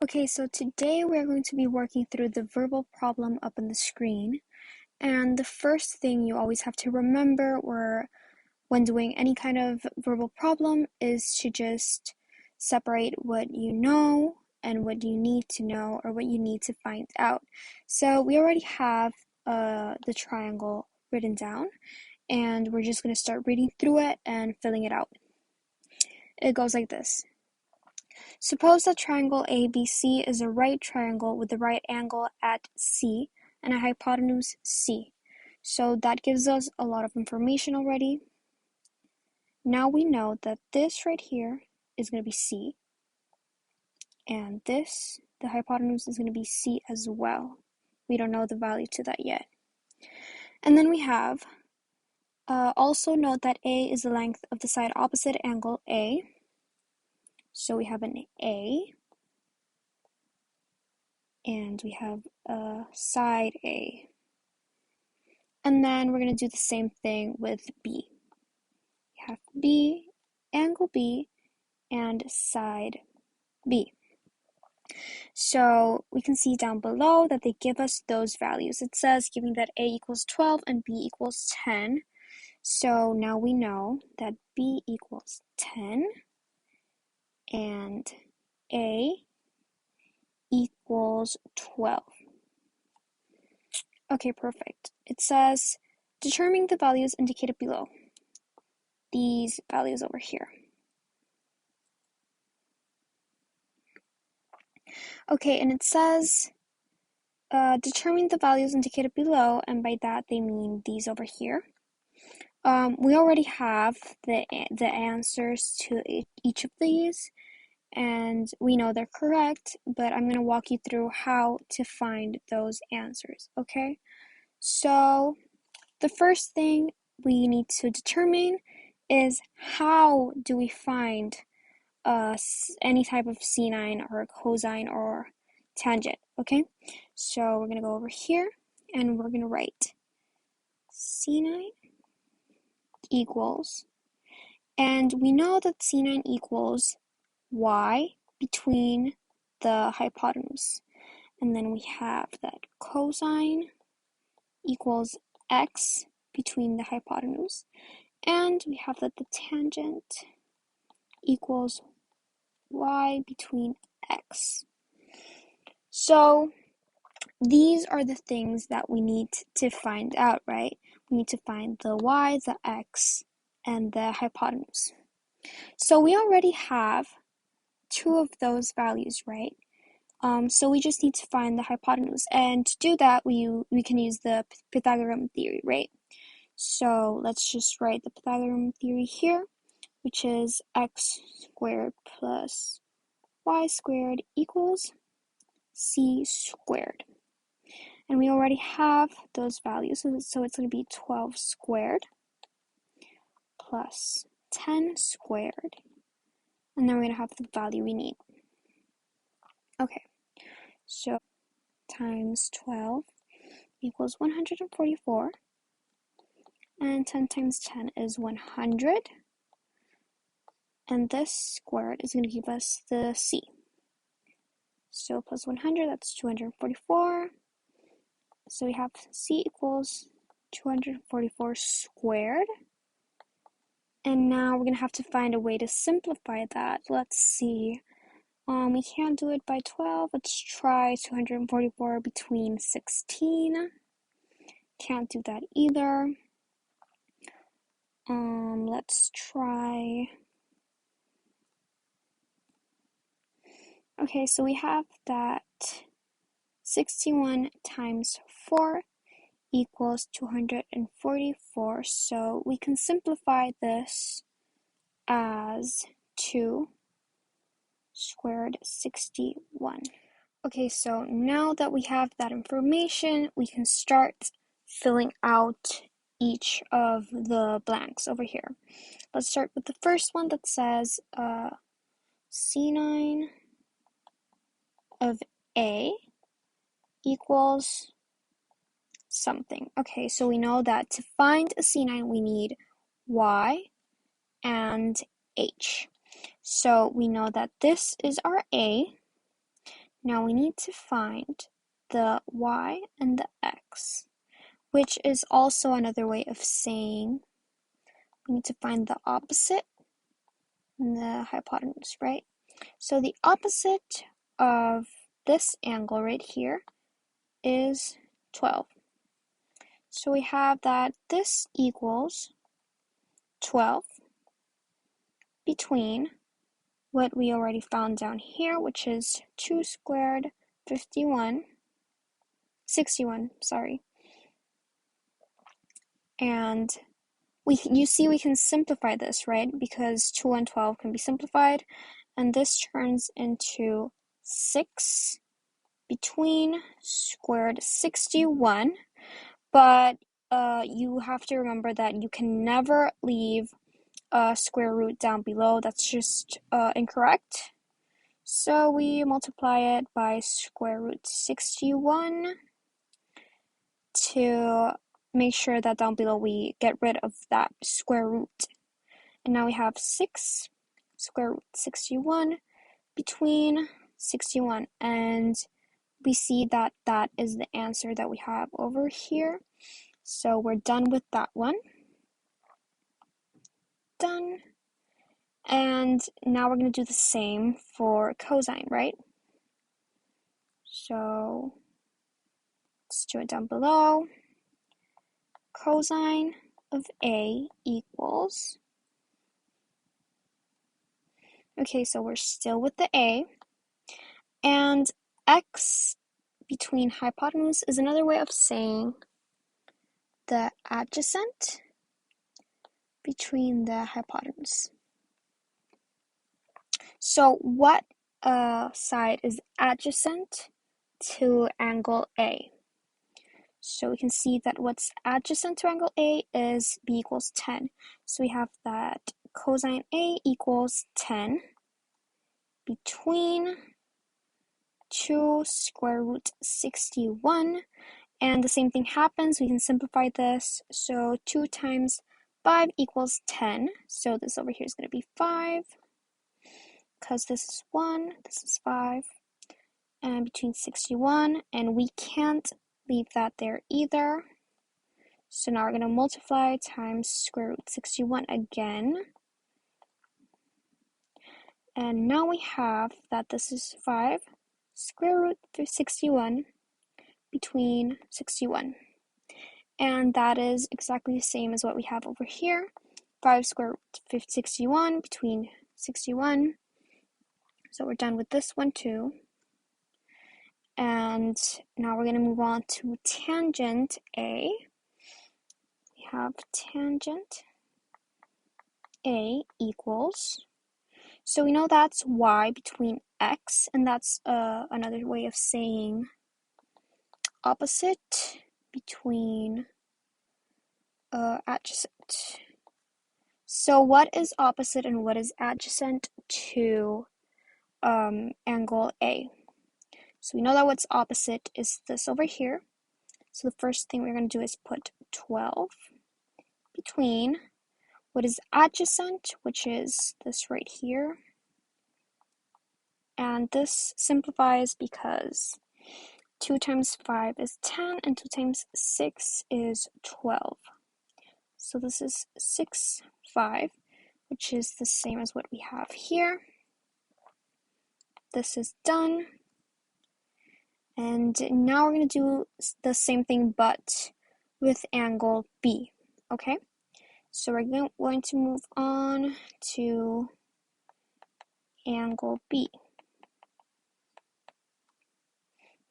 Okay, so today we're going to be working through the verbal problem up on the screen. And the first thing you always have to remember when doing any kind of verbal problem is to just separate what you know and what you need to know or what you need to find out. So we already have the triangle written down, and we're just going to start reading through it and filling it out. It goes like this. Suppose that triangle ABC is a right triangle with a right angle at C and a hypotenuse C. So that gives us a lot of information already. Now we know that this right here is going to be C, and this, the hypotenuse, is going to be C as well. We don't know the value to that yet. And then we have, also note that A is the length of the side opposite angle A. So we have an A, and we have a side A. And then we're going to do the same thing with B. We have B, angle B, and side B. So we can see down below that they give us those values. It says giving that A equals 12 and B equals 10. So now we know that B equals 10 and A equals 12. Okay, perfect. It says determine the values indicated below. These values over here. Okay, and it says determine the values indicated below, and by that they mean these over here. We already have the answers to each of these, and we know they're correct, but I'm going to walk you through how to find those answers, okay? So the first thing we need to determine is how do we find any type of sine or cosine or tangent, okay? So we're going to go over here and we're going to write sine equals, and we know that sine equals y between the hypotenuse, and then we have that cosine equals x between the hypotenuse, and we have that the tangent equals y between x. So these are the things that we need to find out, right? We need to find the y, the x, and the hypotenuse. So we already have two of those values, right? So we just need to find the hypotenuse, and to do that we can use the Pythagorean theory, right? So let's just write the Pythagorean theory here, which is x squared plus y squared equals c squared. And we already have those values, so it's going to be 12 squared plus 10 squared, and then we're going to have the value we need. Okay, so times 12 equals 144, and 10 times 10 is 100, and this squared is going to give us the c. So plus 100, that's 244. So we have c equals 244 squared. And now we're going to have to find a way to simplify that. Let's see. We can't do it by 12. Let's try 244 between 16. Can't do that either. Let's try. Okay, so we have that 61 times 4 equals 244. So we can simplify this as 2 squared 61. Okay, so now that we have that information, we can start filling out each of the blanks over here. Let's start with the first one that says sine of A equals something. Okay, so we know that to find a sine we need y and h. So we know that this is our A. Now we need to find the y and the x, which is also another way of saying we need to find the opposite and the hypotenuse, right? So the opposite of this angle right here is 12. So we have that this equals 12 between what we already found down here, which is 2 squared 61, sorry. And you see we can simplify this, right? Because 2 and 12 can be simplified, and this turns into 6 between squared 61, but you have to remember that you can never leave a square root down below. That's just incorrect. So we multiply it by square root 61 to make sure that down below we get rid of that square root. And now we have 6 square root 61 between 61, and we see that that is the answer that we have over here. So we're done with that one. Done. And now we're going to do the same for cosine, right? So let's do it down below. Cosine of A equals, okay, so we're still with the A, and x between hypotenuse is another way of saying the adjacent between the hypotenuse. So what side is adjacent to angle A? So we can see that what's adjacent to angle A is b equals 10. So we have that cosine A equals 10 between 2 square root 61. And the same thing happens. We can simplify this. So 2 times 5 equals 10. So this over here is going to be 5. Because this is 1, this is 5. And between 61. And we can't leave that there either. So now we're going to multiply times square root 61 again. And now we have that this is 5 square root 61 between 61. And that is exactly the same as what we have over here. 5 square root 61 between 61. So we're done with this one too. And now we're going to move on to tangent A. We have tangent A equals, so we know that's y between x, and that's another way of saying opposite between adjacent. So what is opposite and what is adjacent to angle A? So we know that what's opposite is this over here. So the first thing we're going to do is put 12 between what is adjacent, which is this right here. And this simplifies because 2 times 5 is 10 and 2 times 6 is 12. So this is 6, 5, which is the same as what we have here. This is done. And now we're going to do the same thing but with angle B, okay? So we're going to move on to angle B.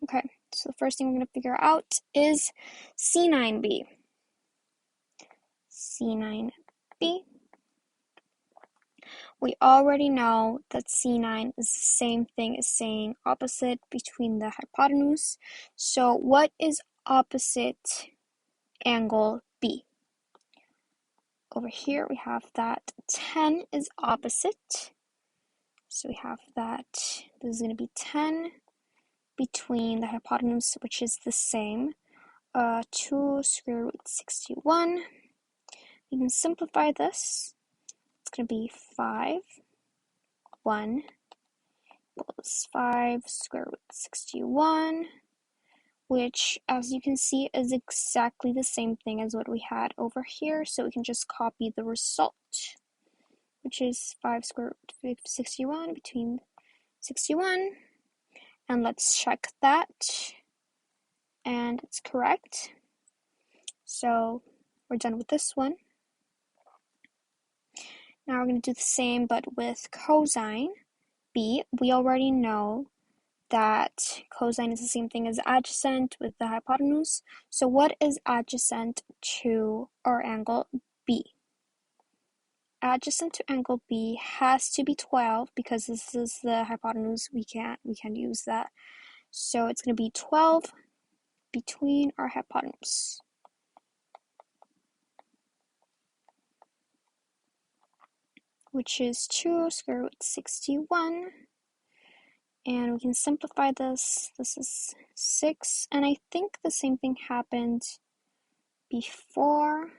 Okay, so the first thing we're going to figure out is C9B. C9B. We already know that C9 is the same thing as saying opposite between the hypotenuse. So what is opposite angle B? Over here we have that 10 is opposite. So we have that this is going to be 10 between the hypotenuse, which is the same, 2 square root 61. We can simplify this. It's going to be 5, 1, equals 5 square root 61, which, as you can see, is exactly the same thing as what we had over here, so we can just copy the result, which is 5 square root 61 between 61, and let's check that, and it's correct. So we're done with this one. Now we're going to do the same but with cosine b. We already know that cosine is the same thing as adjacent with the hypotenuse. So what is adjacent to our angle B? Adjacent to angle B has to be 12 because this is the hypotenuse. We can't use that. So it's going to be 12 between our hypotenuse. Which is 2 square root 61. And we can simplify this. This is 6. And I think the same thing happened before.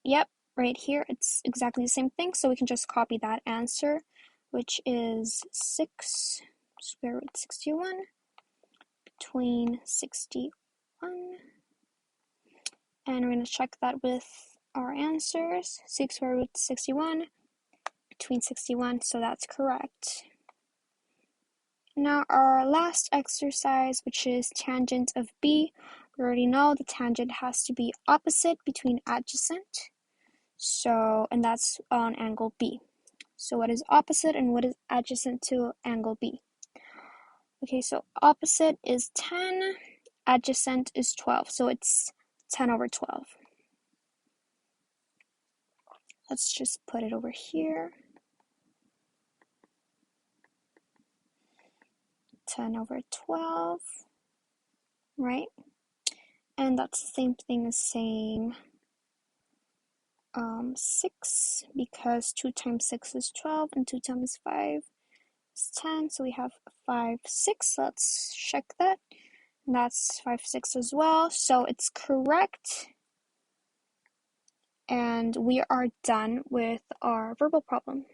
Yep, right here it's exactly the same thing. So we can just copy that answer, which is 6 square root 61 between 61. And we're going to check that with our answers. 6 square root 61 between 61, so that's correct. Now our last exercise, which is tangent of B. We already know the tangent has to be opposite between adjacent. So, and that's on angle B. So what is opposite and what is adjacent to angle B? Okay, so opposite is 10, adjacent is 12, so it's 10 over 12. Let's just put it over here. 10 over 12, right? And that's the same thing as saying 6, because 2 times 6 is 12 and 2 times 5 is 10, so we have 5, 6. Let's check that. And that's 5, 6 as well, so it's correct. And we are done with our verbal problem.